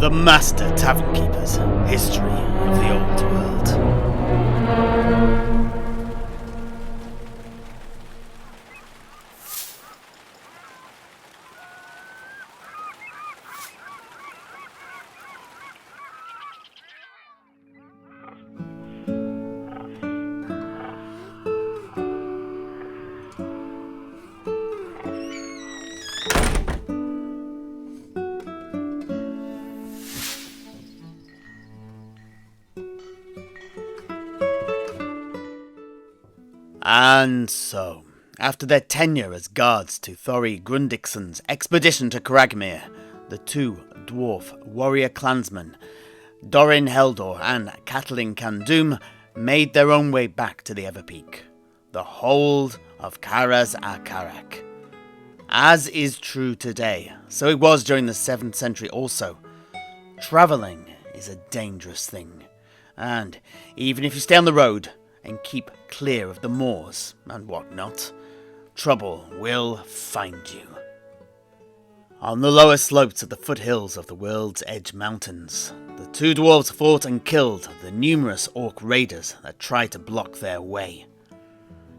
The Master Tavern Keeper's History of the Old World. And so, after their tenure as guards to Thori Grundikson's expedition to Cragmere, the two dwarf warrior clansmen, Dorin Heldour and Katalin Kandoom, made their own way back to the Everpeak, the hold of Karaz-a-Karak. As is true today, so it was during the 7th century also. Travelling is a dangerous thing, and even if you stay on the road and keep clear of the moors and whatnot, trouble will find you. On the lower slopes of the foothills of the World's Edge Mountains, the two dwarves fought and killed the numerous orc raiders that tried to block their way.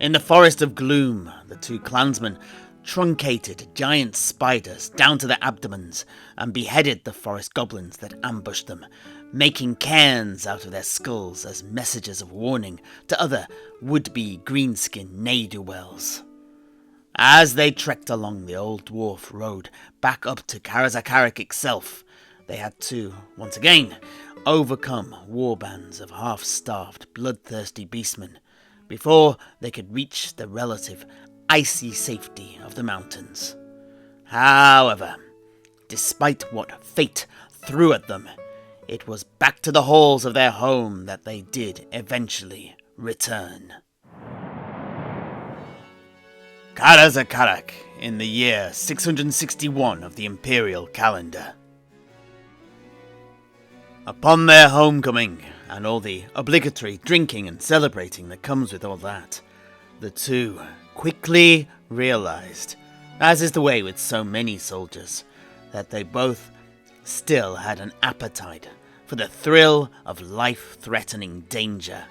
In the Forest of Gloom, the two clansmen truncated giant spiders down to their abdomens and beheaded the forest goblins that ambushed them, making cairns out of their skulls as messages of warning to other would-be greenskin ne'er-do-wells. As they trekked along the old dwarf road back up to Karaz-a-Karak itself, they had to, once again, overcome warbands of half-starved, bloodthirsty beastmen before they could reach the relative icy safety of the mountains. However, despite what fate threw at them, it was back to the halls of their home that they did eventually return. Karaz-a-Karak in the year 661 of the Imperial calendar. Upon their homecoming, and all the obligatory drinking and celebrating that comes with all that, the two quickly realized, as is the way with so many soldiers, that they both still had an appetite for the thrill of life-threatening danger.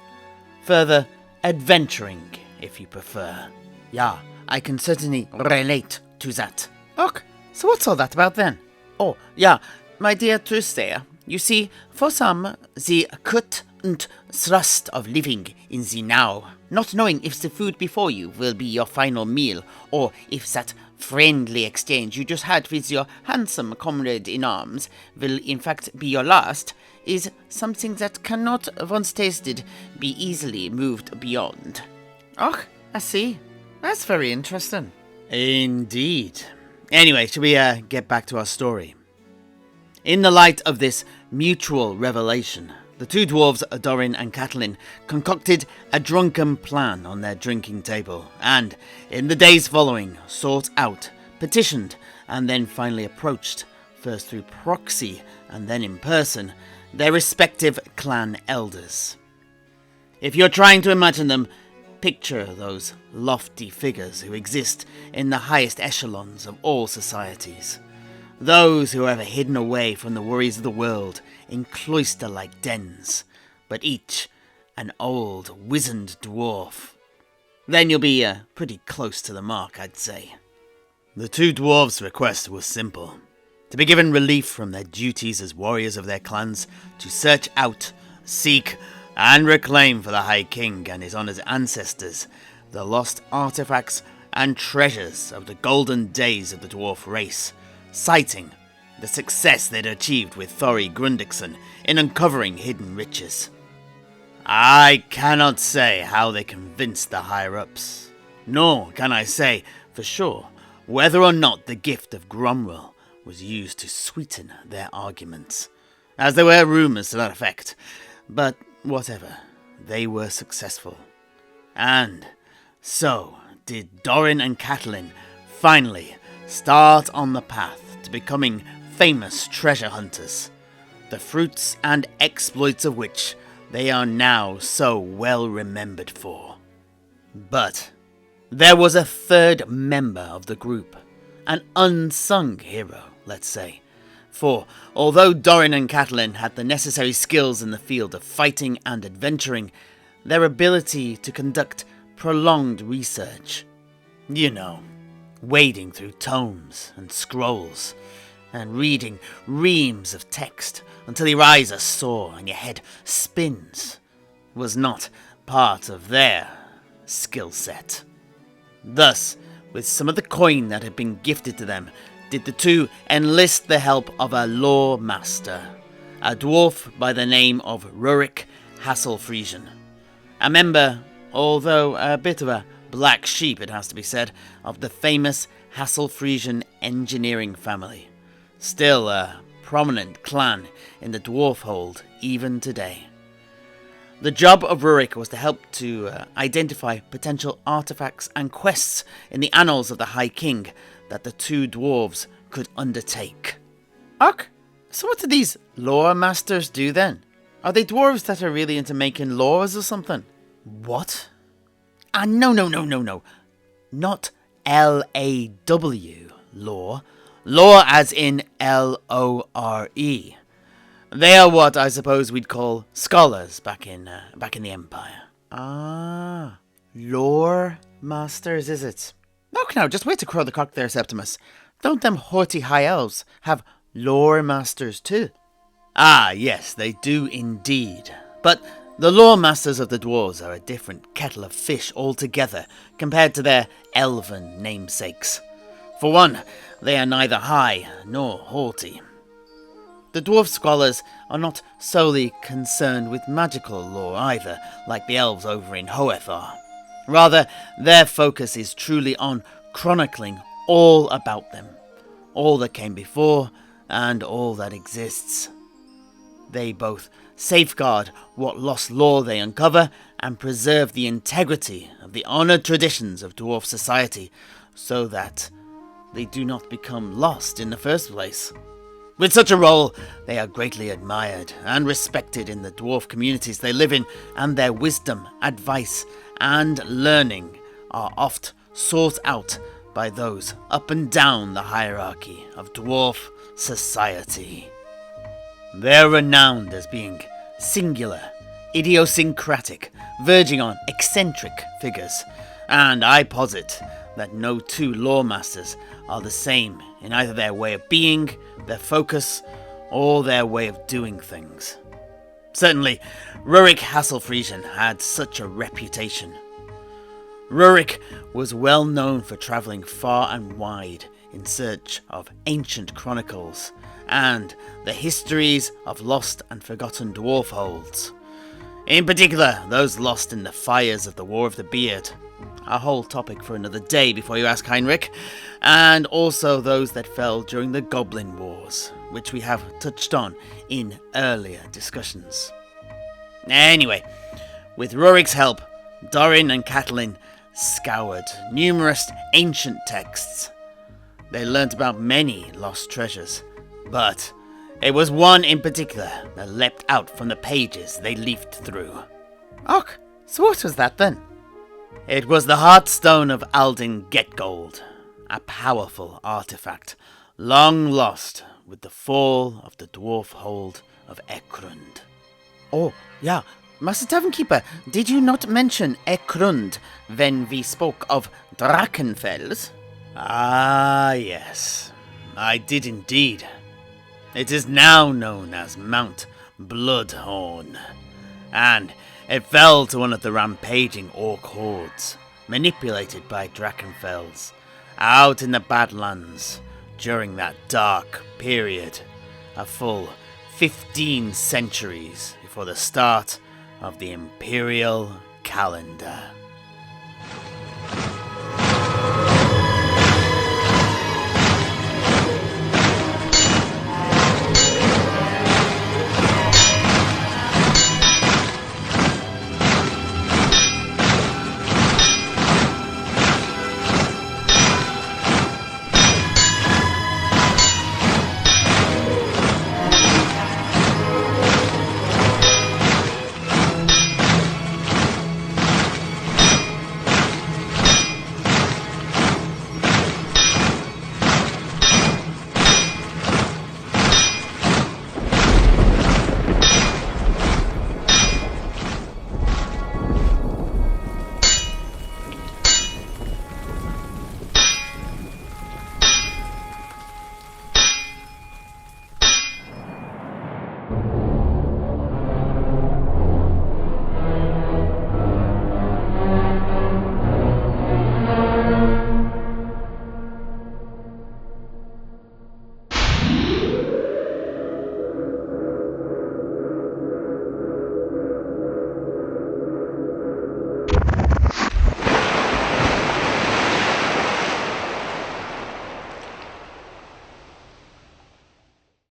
Further adventuring, if you prefer. Yeah, I can certainly relate to that. Ok, so what's all that about then? Oh, yeah, my dear Truthsayer, you see, for some, the cut and thrust of living in the now, not knowing if the food before you will be your final meal, or if that friendly exchange you just had with your handsome comrade-in-arms will in fact be your last, is something that cannot, once tasted, be easily moved beyond. Oh, I see. That's very interesting. Indeed. Anyway, shall we get back to our story? In the light of this mutual revelation, the two dwarves, Dorin and Katalin, concocted a drunken plan on their drinking table, and, in the days following, sought out, petitioned, and then finally approached, first through proxy and then in person, their respective clan elders. If you're trying to imagine them, picture those lofty figures who exist in the highest echelons of all societies. Those who are ever hidden away from the worries of the world in cloister-like dens, but each an old, wizened dwarf. Then you'll be pretty close to the mark, I'd say. The two dwarves' request was simple: to be given relief from their duties as warriors of their clans, to search out, seek, and reclaim for the High King and his honoured ancestors the lost artifacts and treasures of the golden days of the dwarf race, citing the success they'd achieved with Thori Grundikson in uncovering hidden riches. I cannot say how they convinced the higher-ups, nor can I say for sure whether or not the gift of Gromwell was used to sweeten their arguments, as there were rumours to that effect, but whatever, they were successful. And so did Dorin and Katalin finally start on the path to becoming famous treasure hunters, the fruits and exploits of which they are now so well remembered for. But there was a third member of the group, an unsung hero, let's say, For although Dorin and Katalin had the necessary skills in the field of fighting and adventuring, their ability to conduct prolonged research, wading through tomes and scrolls, and reading reams of text until your eyes are sore and your head spins, was not part of their skill set. Thus, with some of the coin that had been gifted to them, did the two enlist the help of a lore master, a dwarf by the name of Rurik Hasselfriesen, a member, although a bit of a black sheep it has to be said, of the famous Hasselfriesen engineering family, still a prominent clan in the dwarf hold even today. The job of Rurik was to help to identify potential artifacts and quests in the annals of the High King that the two dwarves could undertake. Och, so what do these lore masters do then? Are they dwarves that are really into making laws or something? What? No. Not L-A-W, lore. Lore as in L-O-R-E. They are what I suppose we'd call scholars back in the Empire. Ah, lore masters, is it? Look now, just wait to crow the cock there, Septimus. Don't them haughty high elves have lore masters too? Ah, yes, they do indeed. But the lore masters of the dwarves are a different kettle of fish altogether compared to their elven namesakes. For one, they are neither high nor haughty. The dwarf scholars are not solely concerned with magical lore either, like the elves over in Hoeth are. Rather, their focus is truly on chronicling all about them, all that came before and all that exists. They both safeguard what lost lore they uncover and preserve the integrity of the honoured traditions of dwarf society so that they do not become lost in the first place. With such a role, they are greatly admired and respected in the dwarf communities they live in, and their wisdom, advice, and learning are oft sought out by those up and down the hierarchy of dwarf society. They're renowned as being singular, idiosyncratic, verging on eccentric figures, and I posit that no two lore masters are the same in either their way of being, their focus, or their way of doing things. Certainly, Rurik Hasselfriesen had such a reputation. Rurik was well known for travelling far and wide in search of ancient chronicles and the histories of lost and forgotten dwarf holds. In particular, those lost in the fires of the War of the Beard, a whole topic for another day before you ask, Heinrich, and also those that fell during the Goblin Wars, which we have touched on in earlier discussions. Anyway, with Rurik's help, Dorin and Katalin scoured numerous ancient texts. They learnt about many lost treasures, but it was one in particular that leapt out from the pages they leafed through. Och, so what was that then? It was the Heartstone of Aldin Getgold, a powerful artifact, long lost with the fall of the dwarf hold of Ekrund. Oh, yeah, Master Tavern Keeper, did you not mention Ekrund when we spoke of Drachenfels? Ah, yes, I did indeed. It is now known as Mount Bloodhorn, and it fell to one of the rampaging orc hordes, manipulated by Drachenfels, out in the Badlands during that dark period, a full 15 centuries before the start of the Imperial calendar.